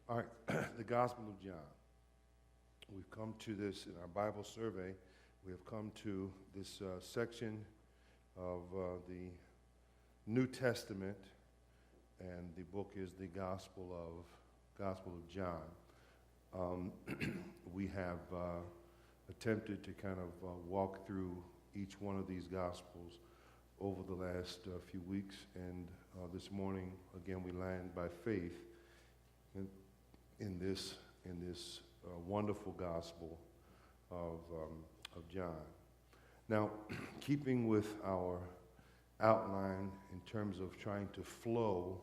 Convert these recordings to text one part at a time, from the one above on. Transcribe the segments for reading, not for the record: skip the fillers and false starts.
All right, the Gospel of John. We've come to this in our Bible survey. We have come to this section of the New Testament, and the book is the Gospel of John. We have attempted to kind of walk through each one of these Gospels over the last few weeks, and this morning, again, we land by faith in this wonderful Gospel of John. Now, keeping with our outline in terms of trying to flow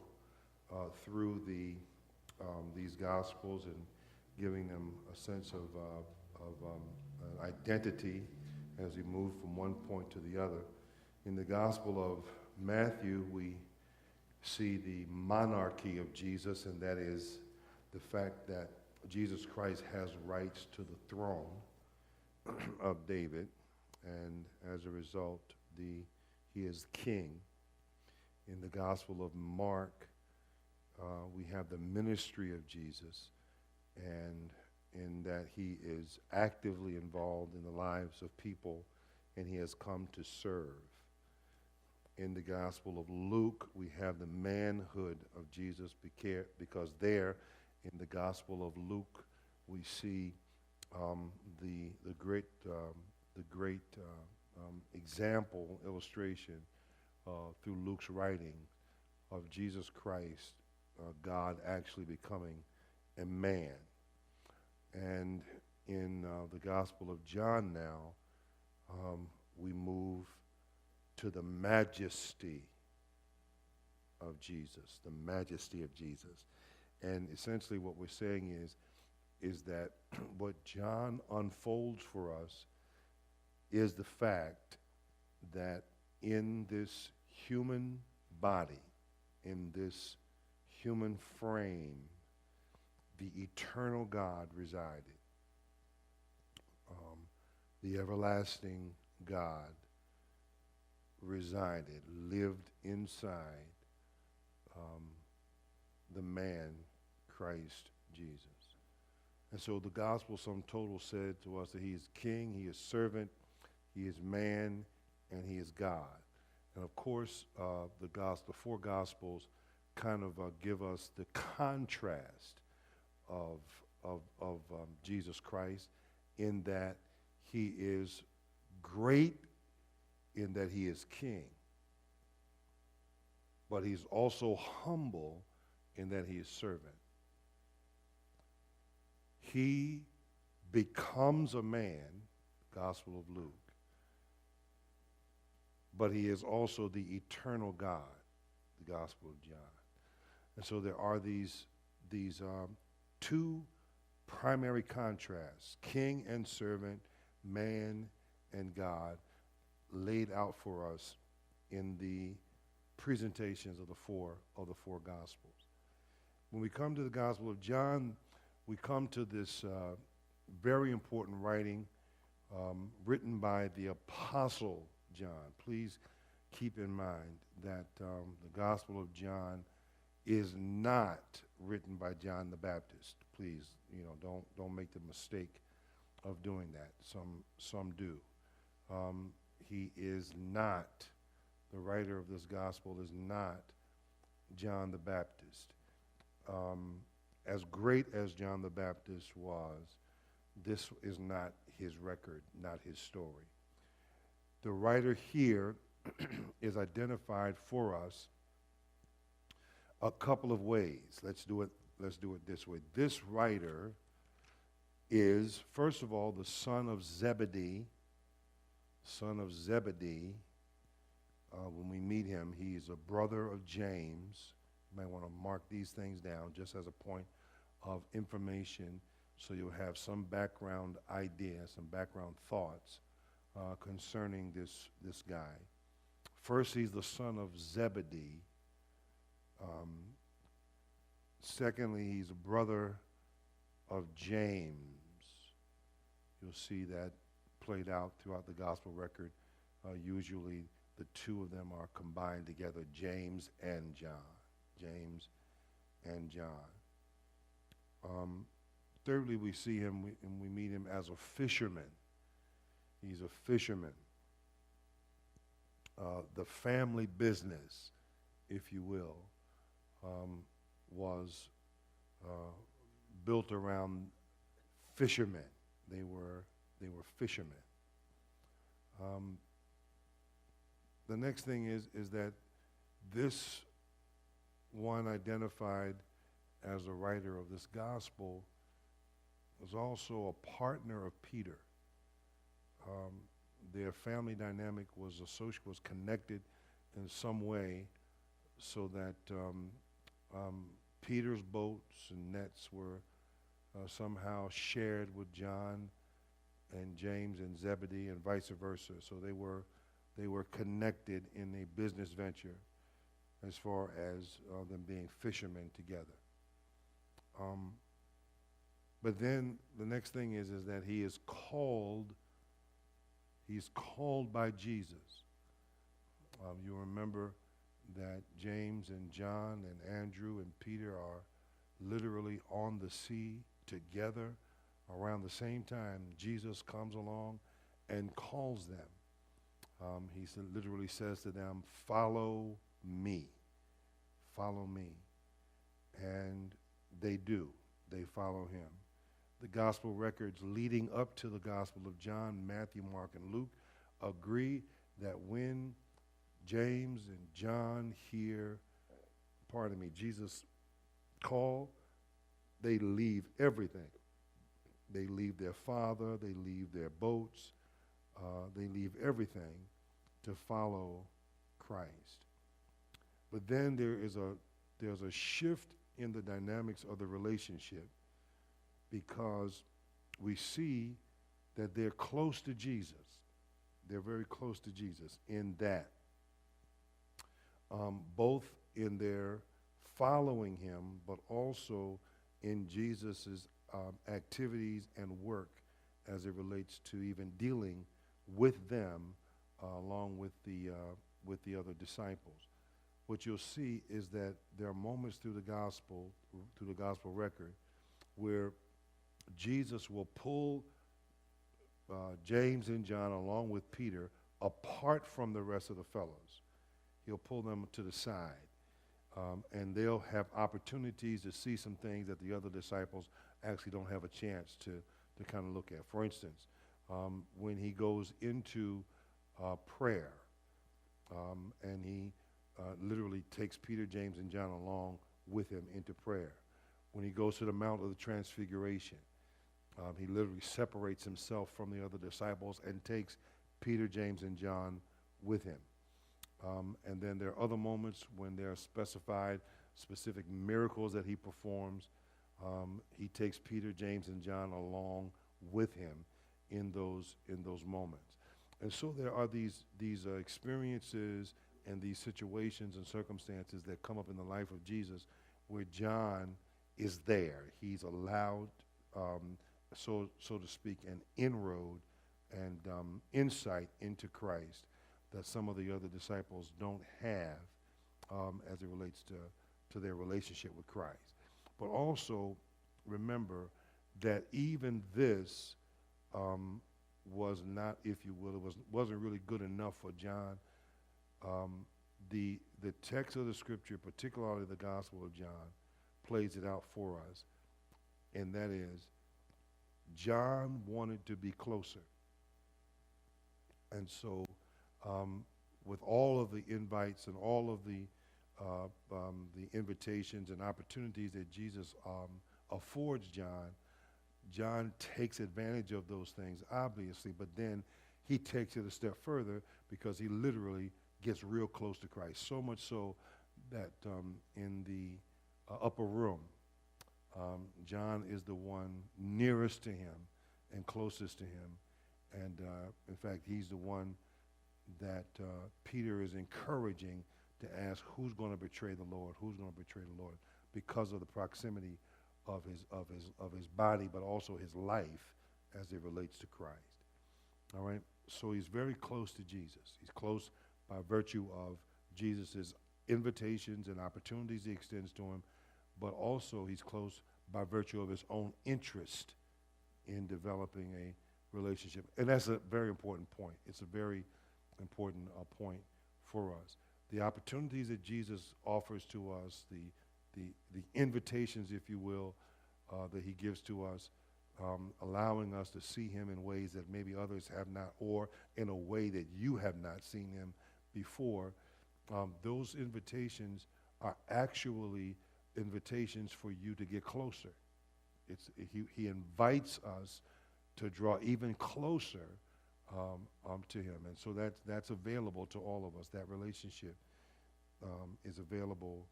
through these Gospels and giving them a sense of identity as we move from one point to the other. In the Gospel of Matthew, we see the monarchy of Jesus, and that is the fact that Jesus Christ has rights to the throne of David, and as a result, he is king. In the Gospel of Mark, we have the ministry of Jesus, and in that he is actively involved in the lives of people, and he has come to serve. In the Gospel of Luke, we have the manhood of Jesus, because there, in the Gospel of Luke, we see the great example, illustration through Luke's writing of Jesus Christ, God actually becoming a man. And in the Gospel of John now, we move to the majesty of Jesus, the majesty of Jesus. And essentially what we're saying is that what John unfolds for us is the fact that in this human body, in this human frame, the eternal God resided. The everlasting God resided, lived inside the man, Christ Jesus. And so the gospel sum total said to us that he is king, he is servant, he is man, and he is God. And of course, the four gospels kind of give us the contrast of Jesus Christ, in that he is great, in that he is king, but he's also humble in that he is servant. He becomes a man, Gospel of Luke, but he is also the eternal God, the Gospel of John. And so there are these two primary contrasts, king and servant, man and God, laid out for us in the presentations of the four Gospels. When we come to the Gospel of John, we come to this very important writing written by the Apostle John. Please keep in mind that the Gospel of John is not written by John the Baptist. Please, don't make the mistake of doing that. Some do. He is not, the writer of this gospel is not John the Baptist. As great as John the Baptist was, this is not his record, not his story. The writer here is identified for us a couple of ways. Let's do it this way. This writer is, first of all, the son of Zebedee. When we meet him, he's a brother of James. You might want to mark these things down just as a point of information, so you'll have some background idea, some background thoughts concerning this guy. First, he's the son of Zebedee. Secondly, he's a brother of James. You'll see that played out throughout the gospel record. Usually the two of them are combined together, James and John. Um, Thirdly, we see him and we meet him as a fisherman. He's a fisherman. The family business, if you will, was uh, built around fishermen. They were fishermen. Um, the next thing is that this one identified as the writer of this gospel was also a partner of Peter. Their family dynamic was connected in some way, so that Peter's boats and nets were somehow shared with John and James and Zebedee, and vice versa. So they were connected in a business venture as far as them being fishermen together. But then the next thing is that he is called. He's called by Jesus. You remember that James and John and Andrew and Peter are literally on the sea together around the same time. Jesus comes along and calls them. He literally says to them, "Follow me. Follow me." And they do. They follow him. The gospel records leading up to the Gospel of John, Matthew, Mark, and Luke agree that when James and John hear, Jesus call, they leave everything. They leave their father, they leave their boats, they leave everything to follow Christ. But then there's a shift in the dynamics of the relationship, because we see that they're close to Jesus. They're very close to Jesus in that. Both in their following him, but also in Jesus's activities and work as it relates to even dealing with them along with the other disciples. What you'll see is that there are moments through the gospel record, where Jesus will pull James and John along with Peter apart from the rest of the fellows. He'll pull them to the side, and they'll have opportunities to see some things that the other disciples actually don't have a chance to kind of look at. For instance, when he goes into prayer, and he literally takes Peter, James, and John along with him into prayer. When he goes to the Mount of the Transfiguration, he literally separates himself from the other disciples and takes Peter, James, and John with him. And then there are other moments when there are specific miracles that he performs. He takes Peter, James, and John along with him in those moments. And so there are these experiences and these situations and circumstances that come up in the life of Jesus where John is there. He's allowed, so to speak, an inroad and insight into Christ that some of the other disciples don't have as it relates to their relationship with Christ. But also remember that even this was not, if you will, wasn't really good enough for John. The text of the scripture, particularly the Gospel of John, plays it out for us, and that is John wanted to be closer. And so with all of the invites and all of the invitations and opportunities that Jesus affords John takes advantage of those things, obviously, but then he takes it a step further because he literally gets real close to Christ, so much so that in the upper room, John is the one nearest to him and closest to him. And in fact, he's the one that Peter is encouraging to ask, who's going to betray the Lord? Who's going to betray the Lord? Because of the proximity of his body, but also his life as it relates to Christ. All right? So he's very close to Jesus. He's close by virtue of Jesus' invitations and opportunities he extends to him, but also he's close by virtue of his own interest in developing a relationship. And that's a very important point. It's a very important point for us. The opportunities that Jesus offers to us, the invitations, if you will, that he gives to us, allowing us to see him in ways that maybe others have not, or in a way that you have not seen him before, those invitations are actually invitations for you to get closer. He invites us to draw even closer to him. And so that's available to all of us. That relationship is available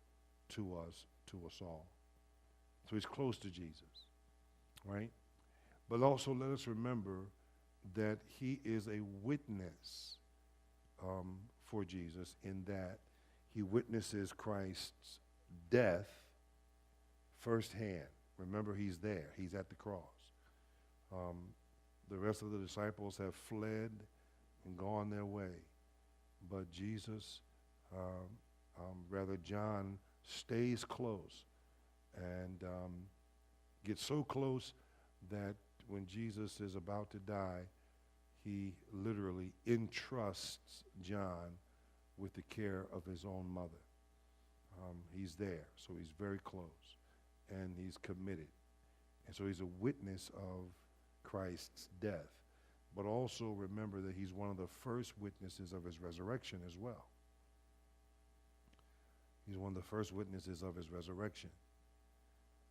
to us all. So he's close to Jesus, right? But also let us remember that he is a witness for Jesus, in that he witnesses Christ's death firsthand. Remember, he's there. He's at the cross. The rest of the disciples have fled and gone their way. But Jesus, John, stays close and gets so close that when Jesus is about to die, he literally entrusts John with the care of his own mother. He's there, so he's very close, and he's committed. And so he's a witness of Christ's death. But also remember that he's one of the first witnesses of his resurrection as well. He's one of the first witnesses of his resurrection.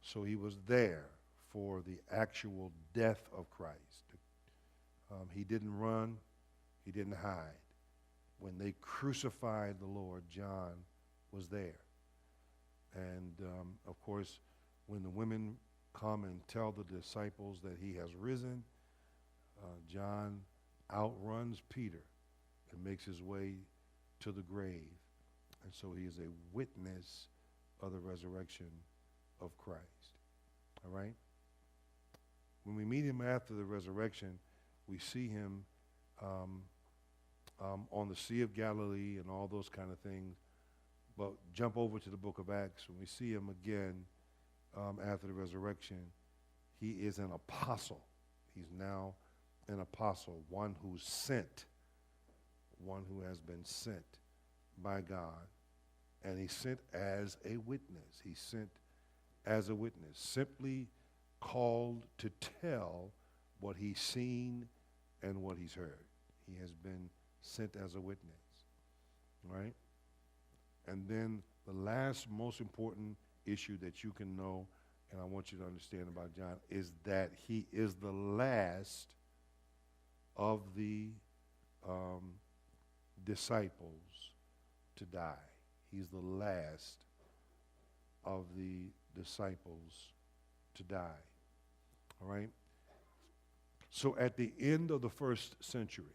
So he was there for the actual death of Christ. He didn't run. He didn't hide. When they crucified the Lord, John was there. And, of course, when the women come and tell the disciples that he has risen, John outruns Peter and makes his way to the grave. And so he is a witness of the resurrection of Christ. All right? When we meet him after the resurrection, we see him on the Sea of Galilee and all those kind of things. But jump over to the book of Acts. When we see him again after the resurrection, he is an apostle. He's now an apostle, one who's sent, one who has been sent by God. And he's sent as a witness. He's sent as a witness, simply called to tell what he's seen and what he's heard. He has been sent as a witness, right? And then the last most important issue that you can know, and I want you to understand about John, is that he is the last of the disciples to die. He's the last of the disciples to die. All right? So at the end of the first century,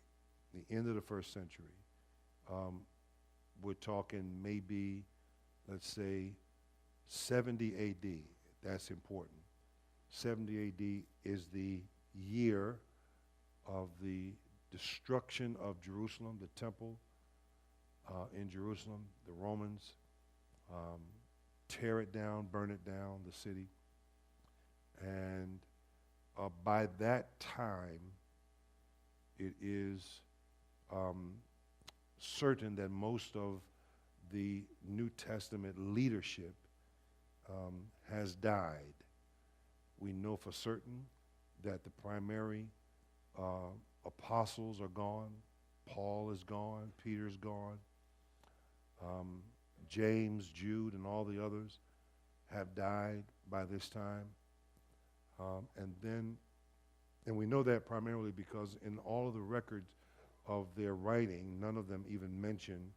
we're talking maybe, let's say, 70 A.D. That's important. 70 A.D. is the year of the destruction of Jerusalem, the temple in Jerusalem. The Romans tear it down, burn it down, the city. And by that time, it is certain that most of the New Testament leadership has died. We know for certain that the primary apostles are gone. Paul is gone. Peter's gone. James, Jude, and all the others have died by this time. And we know that primarily because in all of the records of their writing, none of them even mention,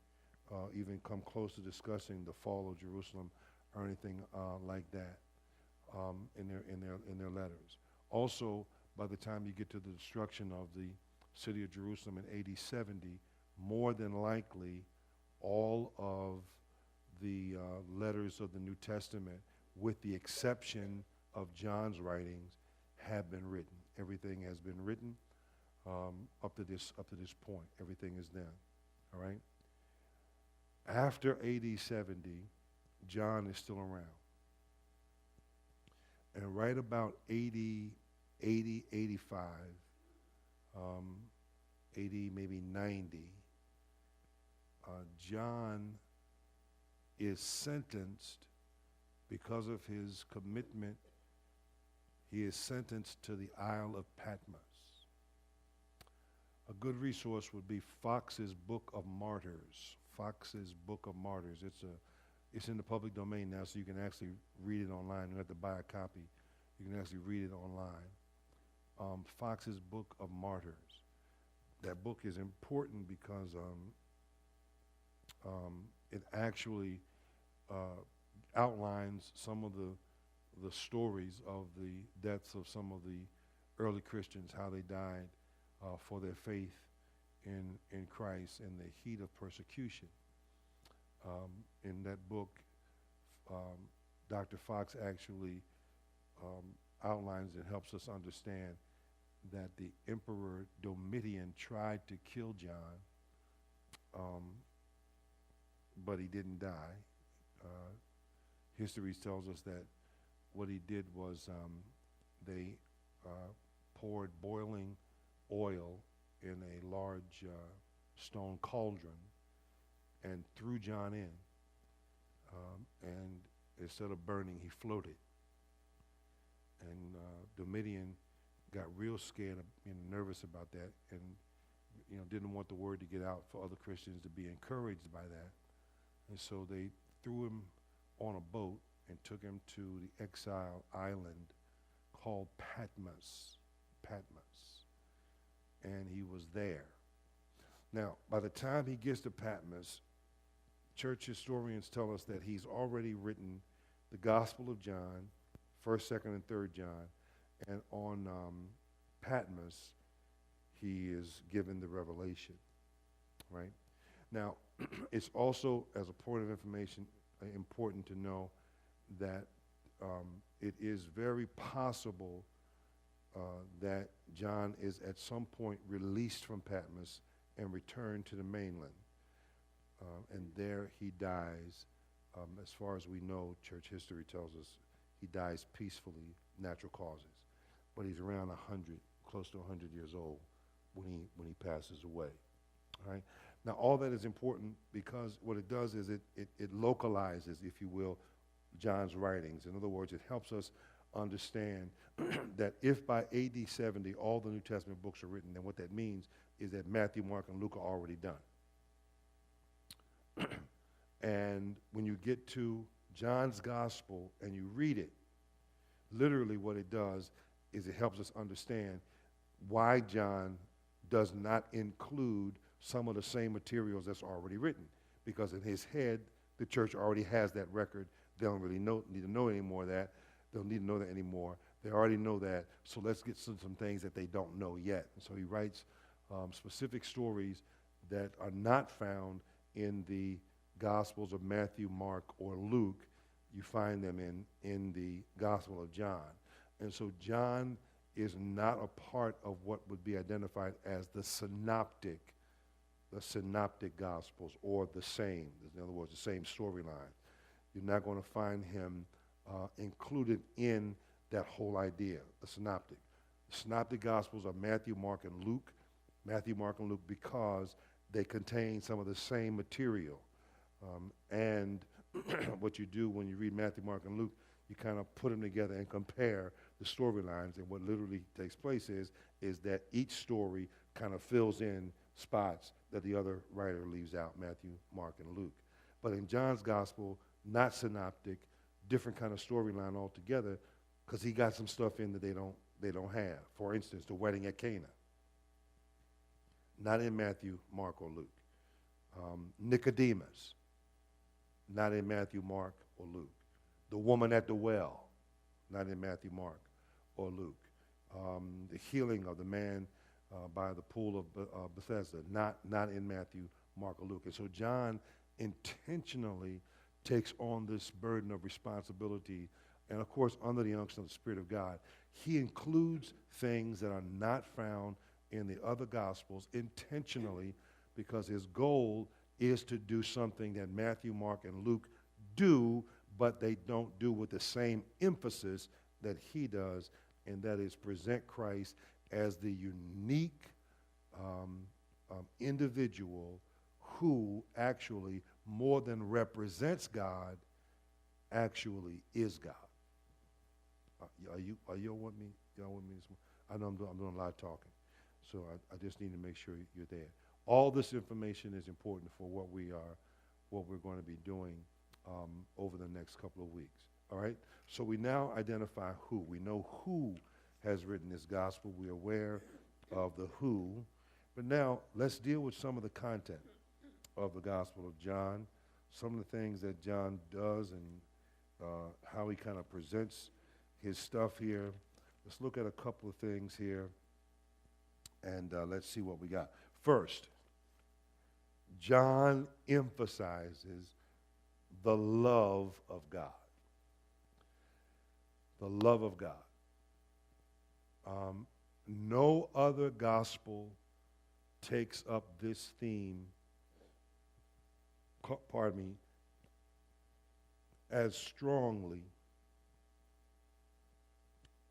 even come close to discussing the fall of Jerusalem or anything like that in their letters. Also, by the time you get to the destruction of the city of Jerusalem in AD 70, more than likely all of the letters of the New Testament, with the exception of John's writings, have been written. Everything has been written up to this point. Everything is done. All right? After AD 70, John is still around. And right about 80, 80, 85, um, 80, maybe 90, John is sentenced because of his commitment. He is sentenced to the Isle of Patmos. A good resource would be Fox's Book of Martyrs. Fox's Book of Martyrs. It's in the public domain now, so you can actually read it online. You don't have to buy a copy. You can actually read it online. Fox's Book of Martyrs. That book is important because it actually outlines some of the stories of the deaths of some of the early Christians, how they died for their faith in Christ in the heat of persecution. In that book, Dr. Fox actually outlines and helps us understand that the Emperor Domitian tried to kill John, but he didn't die. History tells us that what he did was they poured boiling oil in a large stone cauldron and threw John in. And instead of burning, he floated. And Domitian got real scared and nervous about that, and didn't want the word to get out for other Christians to be encouraged by that. And so they threw him on a boat and took him to the exile island called Patmos. And he was there. Now, by the time he gets to Patmos, church historians tell us that he's already written the Gospel of John, 1st, 2nd, and 3rd John, and on Patmos, he is given the revelation, right? Now, it's also, as a point of information, important to know that it is very possible that John is at some point released from Patmos and returned to the mainland. And there he dies. As far as we know, church history tells us he dies peacefully, natural causes. But he's around 100, close to 100 years old when he passes away. All right? Now, all that is important because what it does is it localizes, if you will, John's writings. In other words, it helps us understand that if by AD 70 all the New Testament books are written, then what that means is that Matthew, Mark, and Luke are already done. And when you get to John's gospel and you read it, literally what it does is it helps us understand why John does not include some of the same materials that's already written. Because in his head, the church already has that record. They don't really need to know any more of that. They don't need to know that anymore. They already know that, so let's get some things that they don't know yet. And so he writes specific stories that are not found in the Gospels of Matthew, Mark, or Luke. You find them in the Gospel of John. And so John is not a part of what would be identified as the synoptic Gospels, or the same. In other words, the same storyline. You're not going to find him included in that whole idea, the synoptic. The synoptic Gospels are Matthew, Mark, and Luke. Matthew, Mark, and Luke because they contain some of the same material. And what you do when you read Matthew, Mark, and Luke, you kind of put them together and compare the storylines. And what literally takes place is that each story kind of fills in spots that the other writer leaves out, Matthew, Mark, and Luke. But in John's gospel, not synoptic, different kind of storyline altogether, because he got some stuff in that they don't have. For instance, the wedding at Cana. Not in Matthew, Mark, or Luke. Nicodemus. Not in Matthew, Mark, or Luke. The woman at the well. Not in Matthew, Mark, or Luke. The healing of the man by the pool of Bethesda. Not in Matthew, Mark, or Luke. And so John intentionally takes on this burden of responsibility, and of course under the unction of the Spirit of God. He includes things that are not found in the other Gospels intentionally because his goal is to do something that Matthew, Mark, and Luke do, but they don't do with the same emphasis that he does, and that is present Christ as the unique individual who actually more than represents God, actually is God. Are you with me? Y'all with me this morning? I know I'm doing a lot of talking, so I just need to make sure you're there. All this information is important for what we're going to be doing over the next couple of weeks. All right? So we now identify who. We know who has written this gospel. We're aware of the who. But now let's deal with some of the content of the Gospel of John, some of the things that John does and how he kind of presents his stuff here. Let's look at a couple of things here, and let's see what we got. First, John emphasizes the love of God. The love of God. No other gospel takes up this theme, as strongly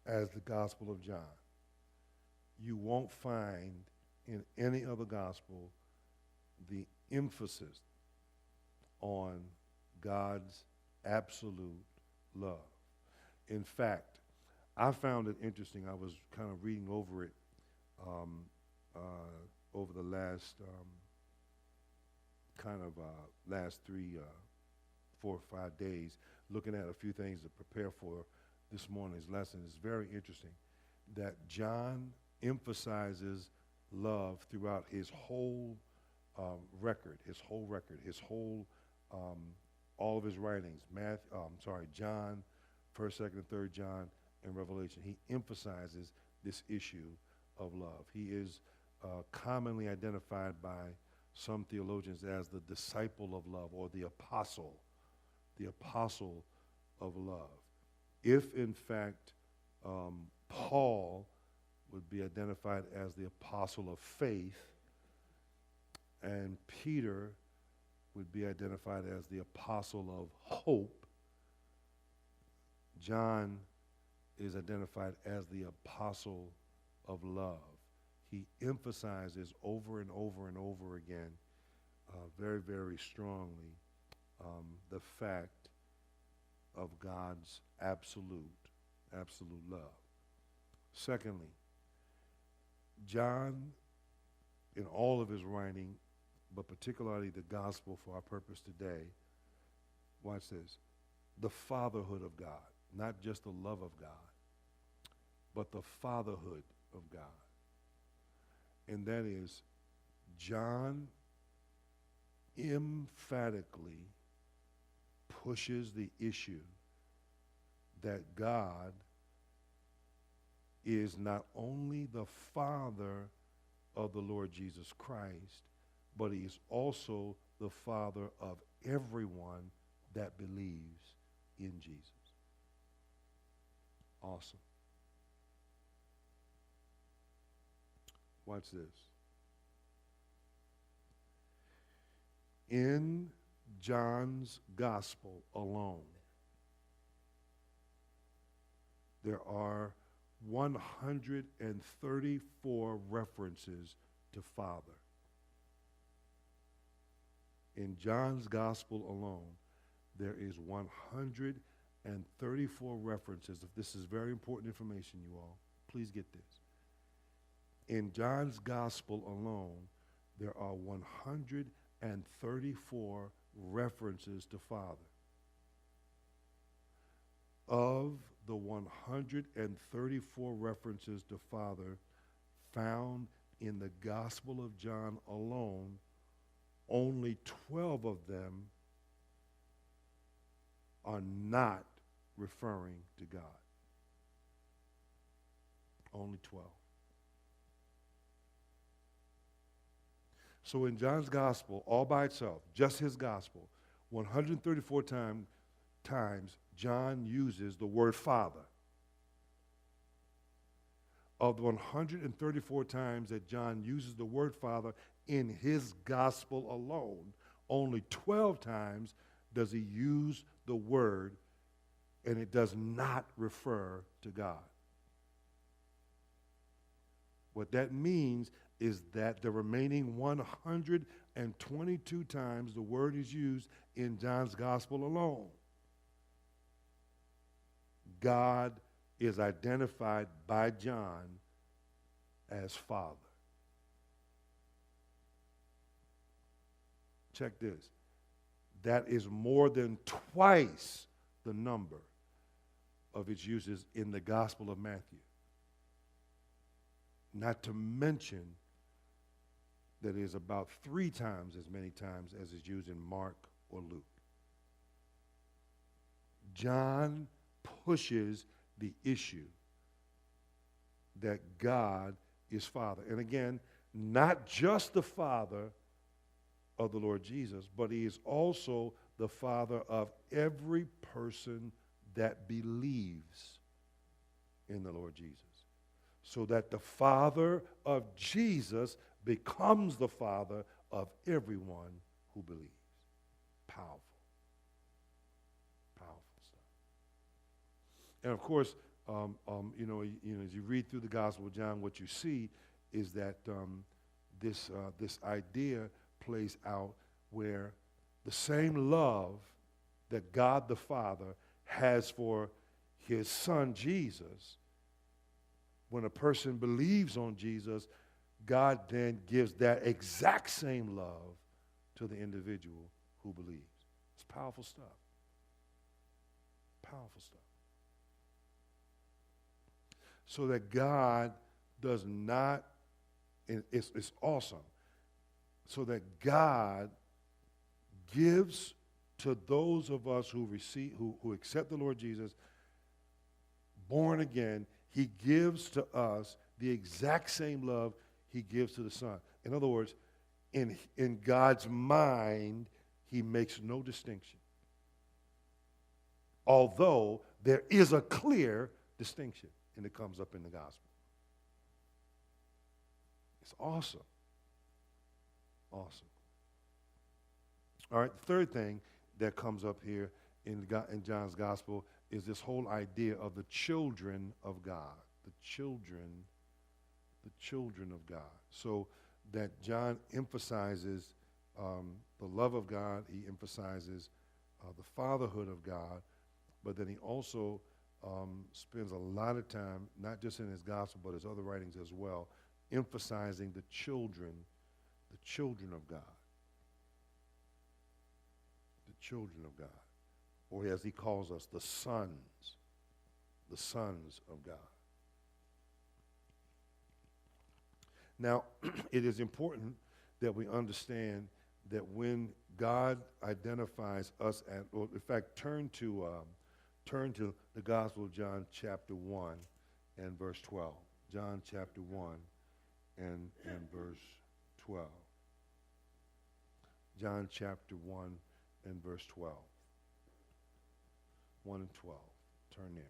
as the Gospel of John. You won't find in any other gospel the emphasis on God's absolute love. In fact, I found it interesting. I was kind of reading over it over the last last 4 or 5 days, looking at a few things to prepare for this morning's lesson. It's very interesting that John emphasizes love throughout his whole record, all of his writings. John, 1st, 2nd, and 3rd John, and Revelation. He emphasizes this issue of love. He is commonly identified by some theologians as the disciple of love, or the apostle of love. If, in fact, Paul would be identified as the apostle of faith, and Peter would be identified as the apostle of hope, John is identified as the apostle of love. He emphasizes over and over and over again, very, very strongly, the fact of God's absolute love. Secondly, John, in all of his writing, but particularly the gospel for our purpose today, watch this, the fatherhood of God, not just the love of God, but the fatherhood of God. And that is, John emphatically pushes the issue that God is not only the Father of the Lord Jesus Christ, but he is also the Father of everyone that believes in Jesus. Awesome. Watch this. In John's gospel alone, there are 134 references to Father. In John's gospel alone, there is 134 references. If this is very important information, you all, please get this. In John's gospel alone, there are 134 references to Father. Of the 134 references to Father found in the Gospel of John alone, only 12 of them are not referring to God. Only 12. So in John's gospel, all by itself, just his gospel, 134 times John uses the word Father. Of the 134 times that John uses the word Father in his gospel alone, only 12 times does he use the word and it does not refer to God. What that means is that the remaining 122 times the word is used in John's gospel alone, God is identified by John as Father. Check this. That is more than twice the number of its uses in the Gospel of Matthew. Not to mention that it is about 3 times as many times as is used in Mark or Luke. John pushes the issue that God is Father. And again, not just the Father of the Lord Jesus, but he is also the Father of every person that believes in the Lord Jesus. So that the Father of Jesus becomes the Father of everyone who believes. Powerful. Powerful stuff. And of course, as you read through the Gospel of John, what you see is that this idea plays out where the same love that God the Father has for his Son Jesus, when a person believes on Jesus, God then gives that exact same love to the individual who believes. It's powerful stuff. Powerful stuff. So that God does not, and it's awesome, so that God gives to those of us who receive, who accept the Lord Jesus, born again, he gives to us the exact same love he gives to the Son. In other words, in God's mind, he makes no distinction. Although there is a clear distinction, and it comes up in the gospel. It's awesome. Awesome. All right, the third thing that comes up here in John's gospel is this whole idea of the children of God. The children of God. So that John emphasizes the love of God, he emphasizes the fatherhood of God, but then he also spends a lot of time, not just in his gospel, but his other writings as well, emphasizing the children of God. The children of God. Or as he calls us, the sons of God. Now, it is important that we understand that when God identifies us, or in fact, turn to the Gospel of John chapter 1 and verse 12. John chapter 1 and verse 12. John chapter 1 and verse 12. 1 and 12. Turn there.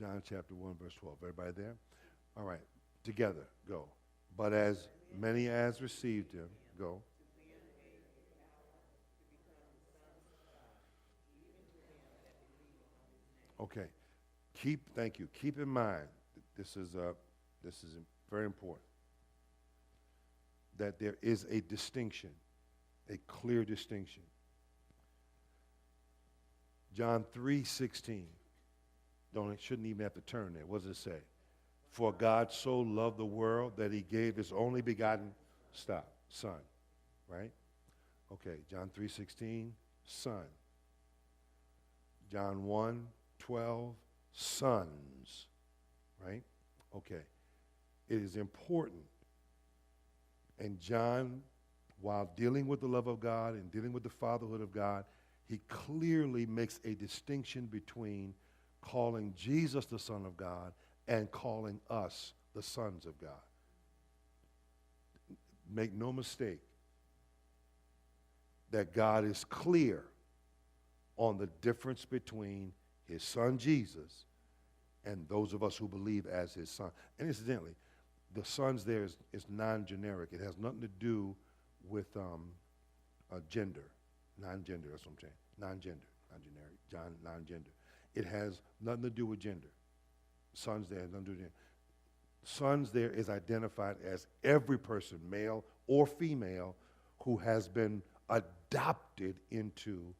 John chapter 1, verse 12. Everybody there? All right. Together. Go. But as many as received him, go. Okay. Thank you. Keep in mind, this is very important, that there is a distinction, a clear distinction. John 3:16. Shouldn't even have to turn there. What does it say? For God so loved the world that he gave his only begotten, son. Right? Okay, John 3:16, son. John 1:12, sons. Right? Okay. It is important. And John, while dealing with the love of God and dealing with the fatherhood of God, he clearly makes a distinction between calling Jesus the Son of God and calling us the sons of God. Make no mistake that God is clear on the difference between his son Jesus and those of us who believe as his son. And incidentally, the sons there is non-generic. It has nothing to do with gender. Non-gender, that's what I'm saying. Non-gender, not generic, non-gender. It has nothing to do with gender. Sons there has nothing to do with gender. Sons there is identified as every person, male or female, who has been adopted into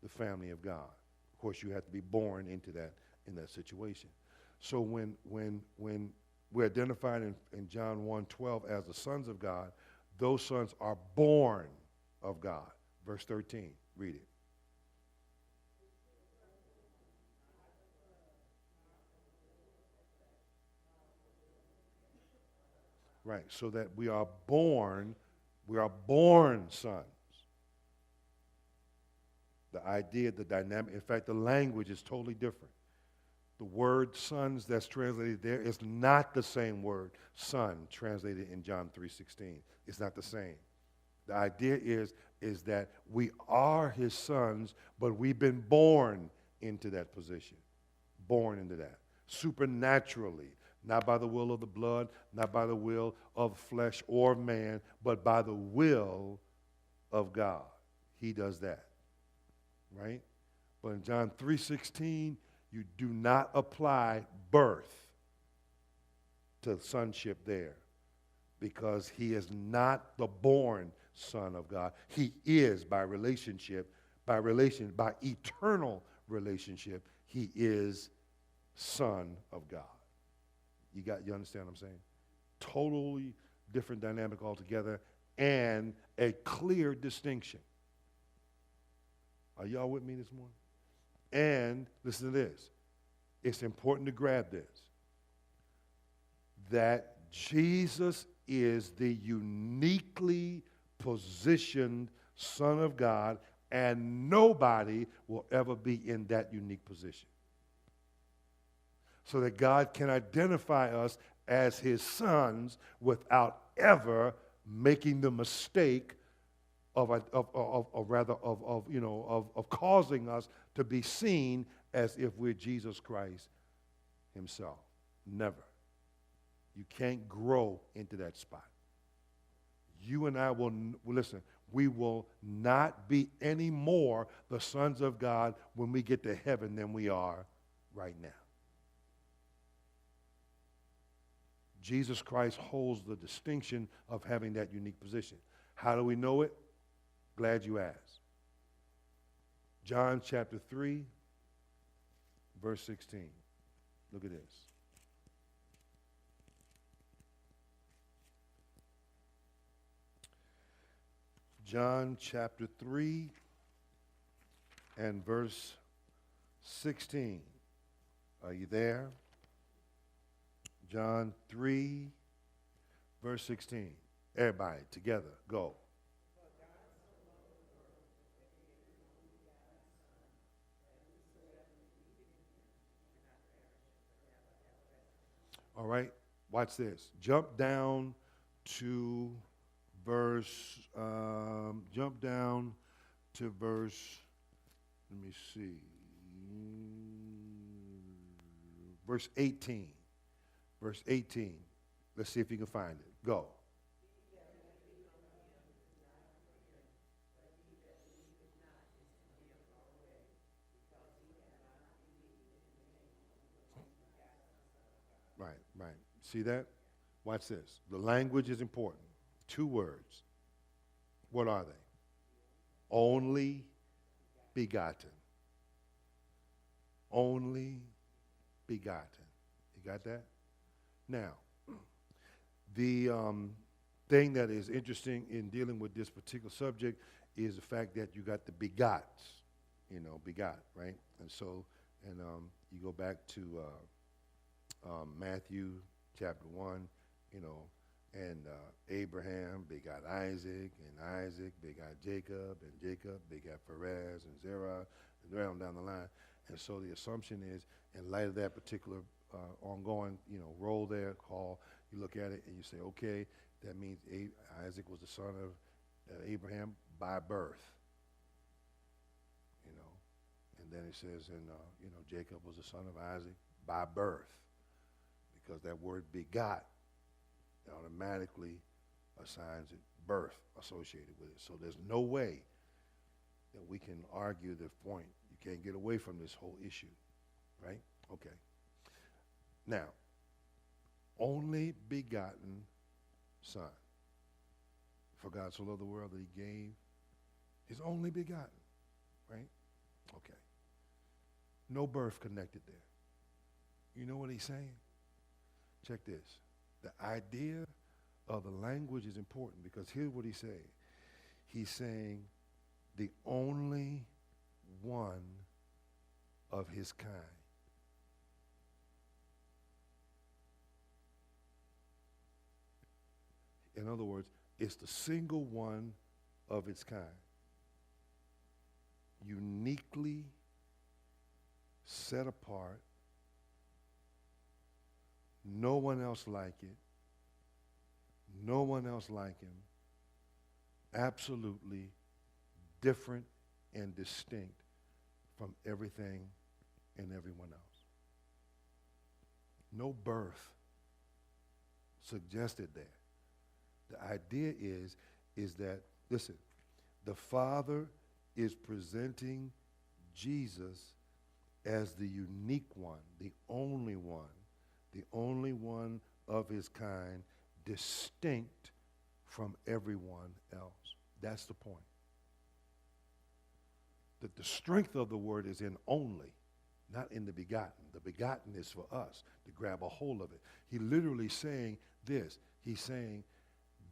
the family of God. Of course, you have to be born into that, in that situation. So when we're identified in John 1:12 as the sons of God, those sons are born of God. Verse 13, read it. Right, so that we are born sons. The idea, the dynamic, in fact, the language is totally different. The word sons that's translated there is not the same word son translated in John 3:16. It's not the same. The idea is that we are his sons, but we've been born into that position. Born into that. Supernaturally. Not by the will of the blood, not by the will of flesh or man, but by the will of God. He does that. Right? But in John 3:16, you do not apply birth to sonship there, because he is not the born son of God. He is by relationship, by eternal relationship, he is son of God. You understand what I'm saying? Totally different dynamic altogether, and a clear distinction. Are y'all with me this morning? And listen to this. It's important to grab this. That Jesus is the uniquely positioned Son of God, and nobody will ever be in that unique position. So that God can identify us as his sons without ever making the mistake of causing us to be seen as if we're Jesus Christ himself. Never. You can't grow into that spot. You and I will, listen, we will not be any more the sons of God when we get to heaven than we are right now. Jesus Christ holds the distinction of having that unique position. How do we know it? Glad you asked. John chapter 3, verse 16. Look at this. John chapter 3 and verse 16. Are you there? John 3, verse 16. Everybody together, go. All right, watch this. Jump down to verse, let me see, verse 18. Verse 18. Let's see if you can find it. Go. Right. See that? Watch this. The language is important. 2 words. What are they? Only begotten. Only begotten. You got that? Now, the thing that is interesting in dealing with this particular subject is the fact that you got the begots, begot, right? And so, you go back to Matthew chapter 1, and Abraham begot Isaac, and Isaac begot Jacob, and Jacob begot Perez and Zerah, and right on down the line. And so the assumption is, in light of that particular ongoing, role there, call, you look at it and you say, okay, that means Isaac was the son of Abraham by birth, and then it says, and Jacob was the son of Isaac by birth, because that word begot automatically assigns it birth associated with it. So there's no way that we can argue the point. You can't get away from this whole issue, right? Okay. Now, only begotten Son. For God so loved the world that he gave his only begotten, right? Okay. No birth connected there. You know what he's saying? Check this. The idea of the language is important, because here's what he's saying. He's saying the only one of his kind. In other words, it's the single one of its kind. Uniquely set apart. No one else like it. No one else like him. Absolutely different and distinct from everything and everyone else. No birth suggested there. The idea is that, listen, the Father is presenting Jesus as the unique one, the only one of his kind, distinct from everyone else. That's the point. That the strength of the word is in only, not in the begotten. The begotten is for us to grab a hold of it. He literally saying this. He's saying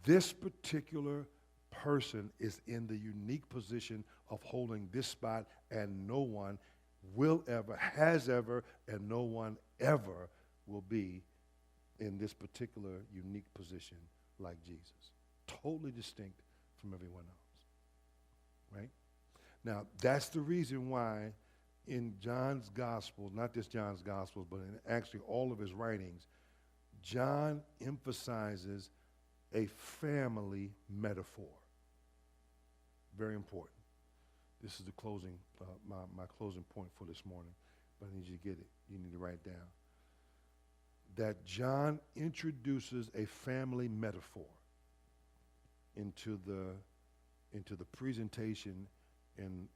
this particular person is in the unique position of holding this spot, and no one will ever, has ever, and no one ever will be in this particular unique position like Jesus. Totally distinct from everyone else, right? Now, that's the reason why in John's Gospel, not just John's Gospels, but in actually all of his writings, John emphasizes a family metaphor. Very important. This is the closing, my closing point for this morning, but I need you to get it. You need to write it down. That John introduces a family metaphor into the presentation and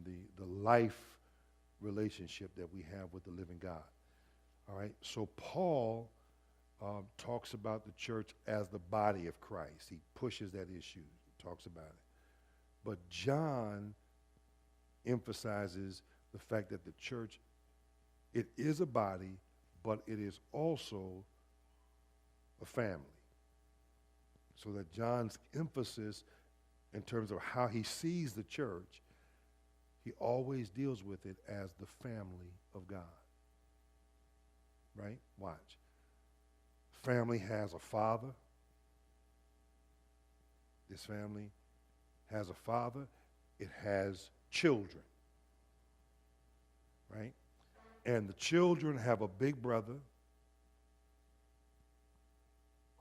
the life relationship that we have with the living God. All right? So Paul talks about the church as the body of Christ. He pushes that issue, talks about it. But John emphasizes the fact that the church, it is a body, but it is also a family. So that John's emphasis in terms of how he sees the church, he always deals with it as the family of God. Right? Watch. Family has a father. This family has a father. It has children. Right? And the children have a big brother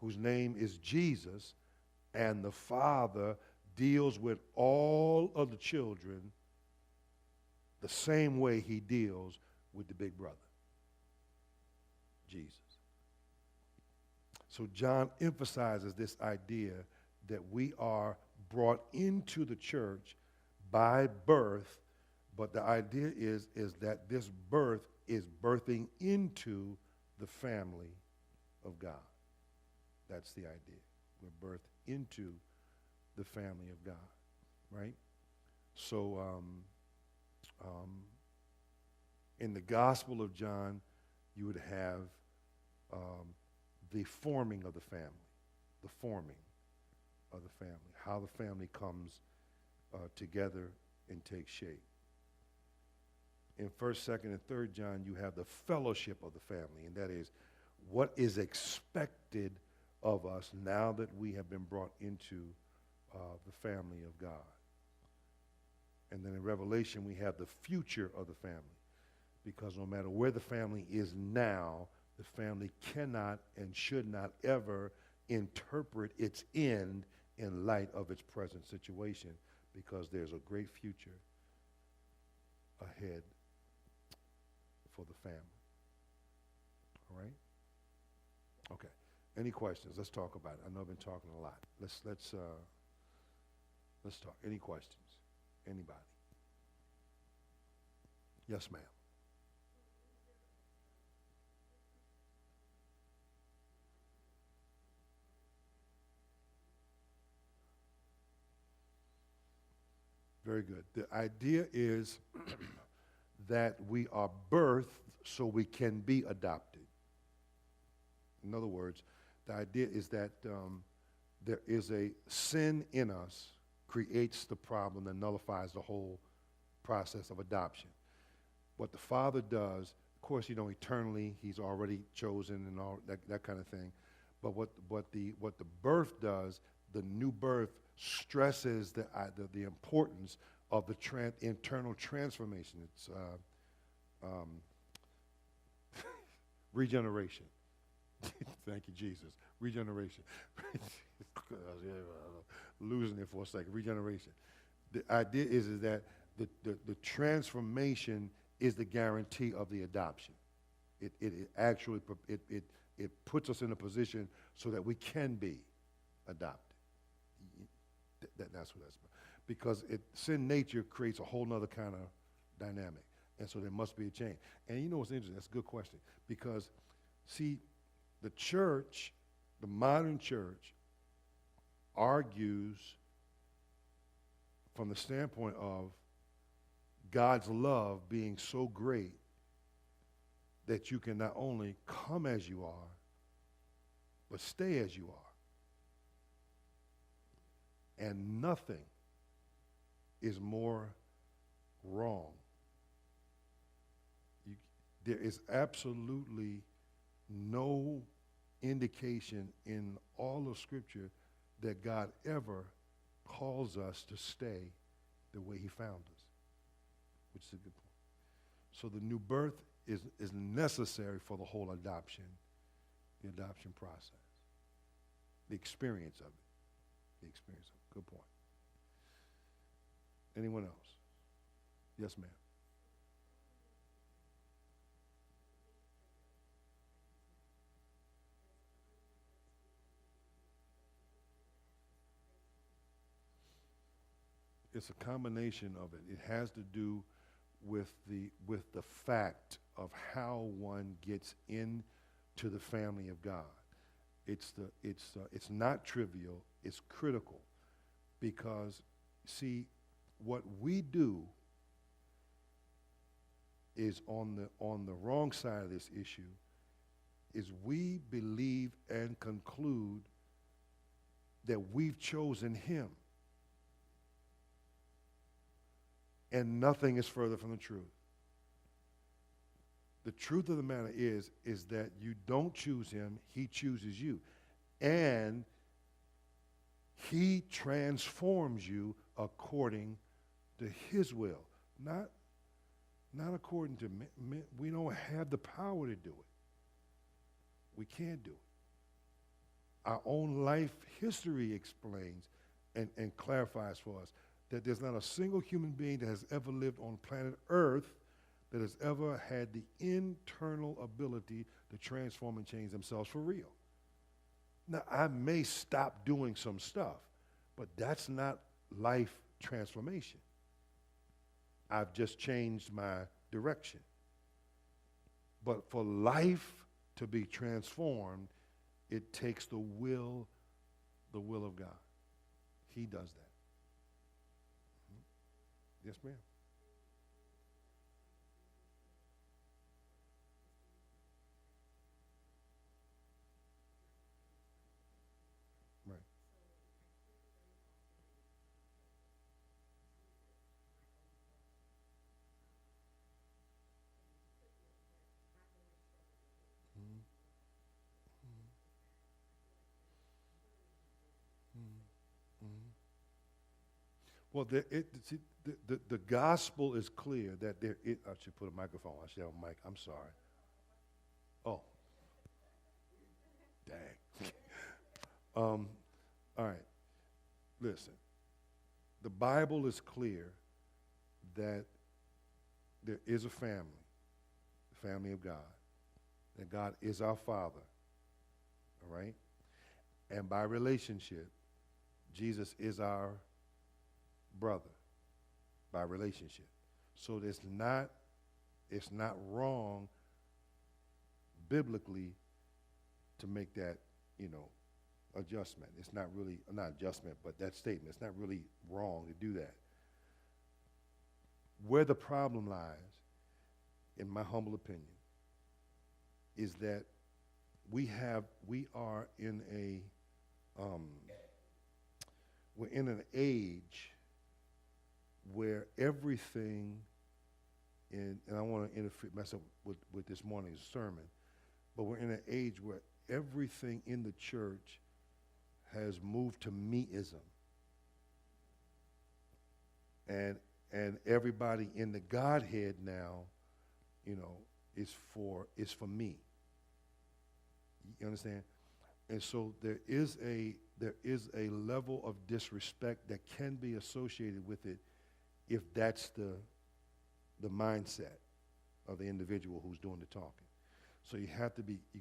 whose name is Jesus, and the father deals with all of the children the same way he deals with the big brother, Jesus. So John emphasizes this idea that we are brought into the church by birth, but the idea is that this birth is birthing into the family of God. That's the idea. We're birthed into the family of God, right? So in the Gospel of John, you would have the forming of the family, the forming of the family, how the family comes together and takes shape. In 1st, 2nd, and 3rd John, you have the fellowship of the family, and that is what is expected of us now that we have been brought into the family of God. And then in Revelation, we have the future of the family, because no matter where the family is now, the family cannot and should not ever interpret its end in light of its present situation, because there's a great future ahead for the family. All right? Okay. Any questions? Let's talk about it. I know I've been talking a lot. Let's talk. Any questions? Anybody? Yes, ma'am. Very good. The idea is that we are birthed so we can be adopted. In other words, the idea is that there is a sin in us creates the problem that nullifies the whole process of adoption. What the Father does, of course, eternally, He's already chosen and all that kind of thing. But what the birth does, the new birth stresses the importance of the internal transformation. It's regeneration. Thank you, Jesus. Regeneration. Losing it for a second. Regeneration. The idea is that the transformation is the guarantee of the adoption. It actually puts us in a position so that we can be adopted. That's what that's about. Because sin nature creates a whole nother kind of dynamic. And so there must be a change. And you know what's interesting? That's a good question. Because, see, the church, the modern church, argues from the standpoint of God's love being so great that you can not only come as you are, but stay as you are. And nothing is more wrong. There is absolutely no indication in all of Scripture that God ever calls us to stay the way He found us, which is a good point. So the new birth is necessary for the whole adoption, the adoption process, the experience of it. The experience of it. Good point. Anyone else? Yes, ma'am. It's a combination of it. It has to do with the fact of how one gets into the family of God. It's not trivial. It's critical, because see, what we do is on the wrong side of this issue. Is we believe and conclude that we've chosen Him. And nothing is further from the truth. The truth of the matter is that you don't choose Him, He chooses you. And He transforms you according to His will. Not according to, we don't have the power to do it. We can't do it. Our own life history explains and clarifies for us that there's not a single human being that has ever lived on planet Earth that has ever had the internal ability to transform and change themselves for real. Now, I may stop doing some stuff, but that's not life transformation. I've just changed my direction. But for life to be transformed, it takes the will of God. He does that. Yes, ma'am. Right. Mhm. Mhm. Mhm. Well, the gospel is clear that I should put a microphone. I should have a mic. I'm sorry. Oh, dang. All right. Listen, the Bible is clear that there is a family, the family of God, that God is our Father, all right? And by relationship, Jesus is our brother by relationship. So it's not wrong biblically to make that, adjustment. It's not really, not adjustment, but that statement. It's not really wrong to do that. Where the problem lies, in my humble opinion, is that we are in we're in an age where everything and I want to mess up with this morning's sermon, but we're in an age where everything in the church has moved to meism. And everybody in the Godhead now, is for me. You understand? And so there is a level of disrespect that can be associated with it if that's the mindset of the individual who's doing the talking. So you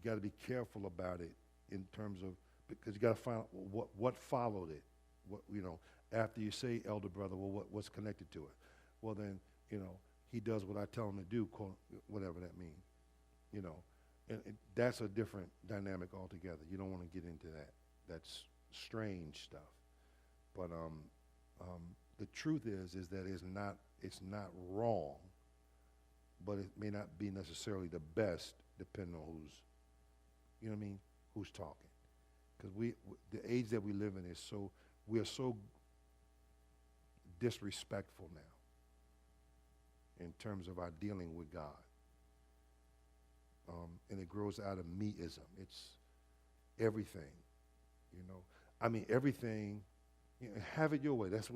got to be careful about it in terms of, because you got to find out what followed it. After you say elder brother, well, what's connected to it? Well, then, he does what I tell him to do, whatever that means, And that's a different dynamic altogether. You don't want to get into that. That's strange stuff. But the truth is that it's not wrong, but it may not be necessarily the best, depending on who's talking. Because the age that we live in we are so disrespectful now in terms of our dealing with God. And it grows out of meism. It's everything, everything. Have it your way. That's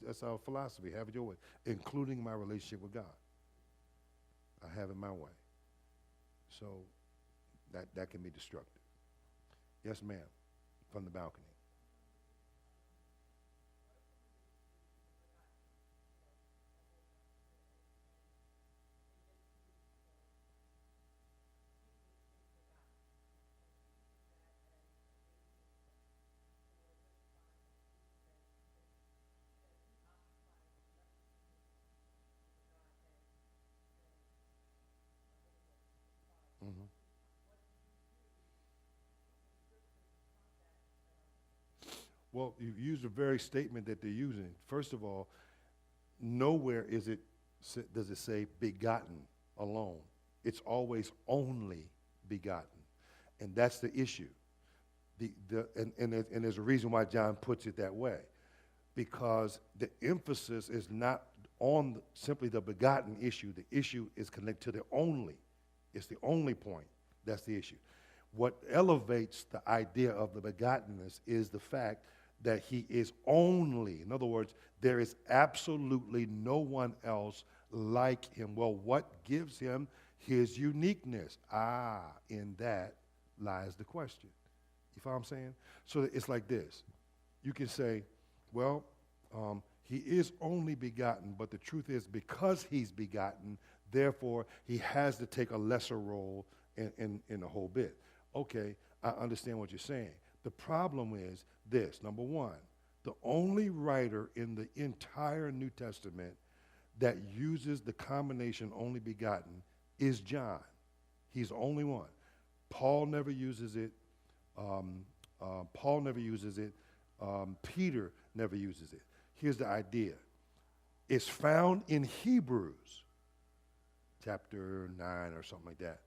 that's our philosophy. Have it your way, including my relationship with God. I have it my way. So that can be destructive. Yes, ma'am, from the balcony. Mm-hmm. Well, you use the very statement that they're using. First of all, nowhere does it say begotten alone. It's always only begotten. And that's the issue. And there's a reason why John puts it that way. Because the emphasis is not on simply the begotten issue. The issue is connected to the only. It's the only point. That's the issue. What elevates the idea of the begottenness is the fact that he is only. In other words, there is absolutely no one else like him. Well, what gives him his uniqueness? In that lies the question. You follow what I'm saying? So it's like this. You can say, well, he is only begotten, but the truth is because he's begotten, therefore he has to take a lesser role in the whole bit. Okay, I understand what you're saying. The problem is this. Number one, the only writer in the entire New Testament that uses the combination only begotten is John. He's the only one. Paul never uses it. Peter never uses it. Here's the idea. It's found in Hebrews, chapter 9 or something like that.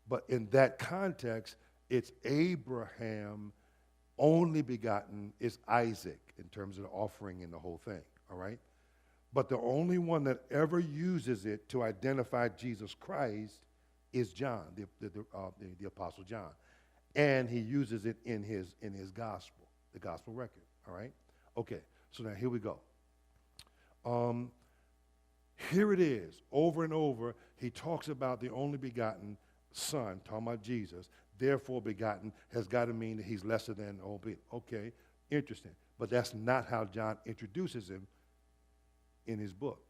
But in that context, it's Abraham only begotten is Isaac in terms of the offering and the whole thing, all right? But the only one that ever uses it to identify Jesus Christ is John, the Apostle John. And he uses it in his gospel, the gospel record, all right? Okay, so now here we go. Here it is, over and over, he talks about the only begotten Son, talking about Jesus. Therefore, begotten has got to mean that he's lesser than all being. Okay, interesting. But that's not how John introduces him in his book.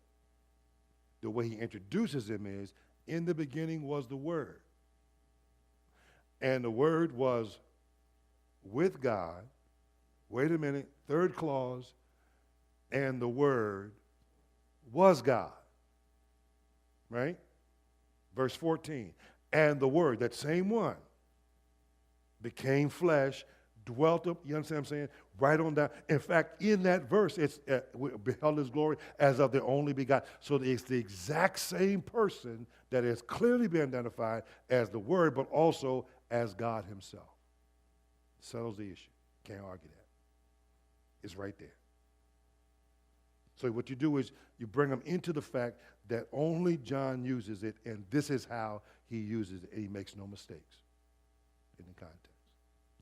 The way he introduces him is, in the beginning was the Word. And the Word was with God. Wait a minute, third clause. And the Word was God. Right? Verse 14. And the Word, that same one, became flesh, dwelt up, you understand what I'm saying? Right on down. In fact, in that verse, it's we beheld his glory as of the only begotten. So it's the exact same person that has clearly been identified as the Word, but also as God himself. Settles the issue. Can't argue that. It's right there. So what you do is you bring them into the fact that only John uses it, and this is how he uses it, and he makes no mistakes in the context.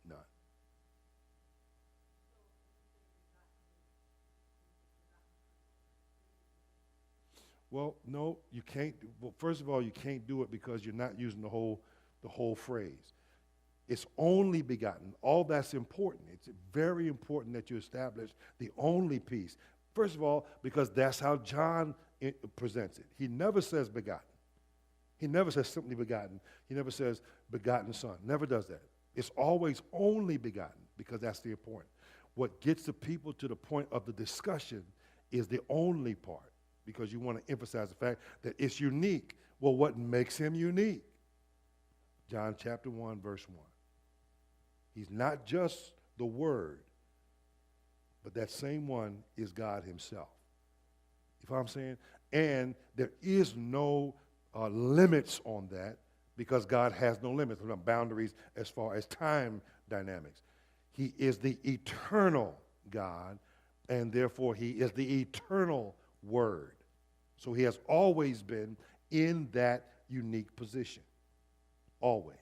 None. Well, no, you can't. Well, first of all, you can't do it because you're not using the whole phrase. It's only begotten. All that's important. It's very important that you establish the only piece. First of all, because that's how John presents it. He never says begotten. He never says simply begotten. He never says begotten son. Never does that. It's always only begotten because that's the point. What gets the people to the point of the discussion is the only part, because you want to emphasize the fact that it's unique. Well, what makes him unique? John chapter 1, verse 1. He's not just the Word, but that same one is God himself. You follow what I'm saying? And there is no limits on that, because God has no limits, no boundaries as far as time dynamics. He is the eternal God, and therefore he is the eternal Word. So he has always been in that unique position. Always.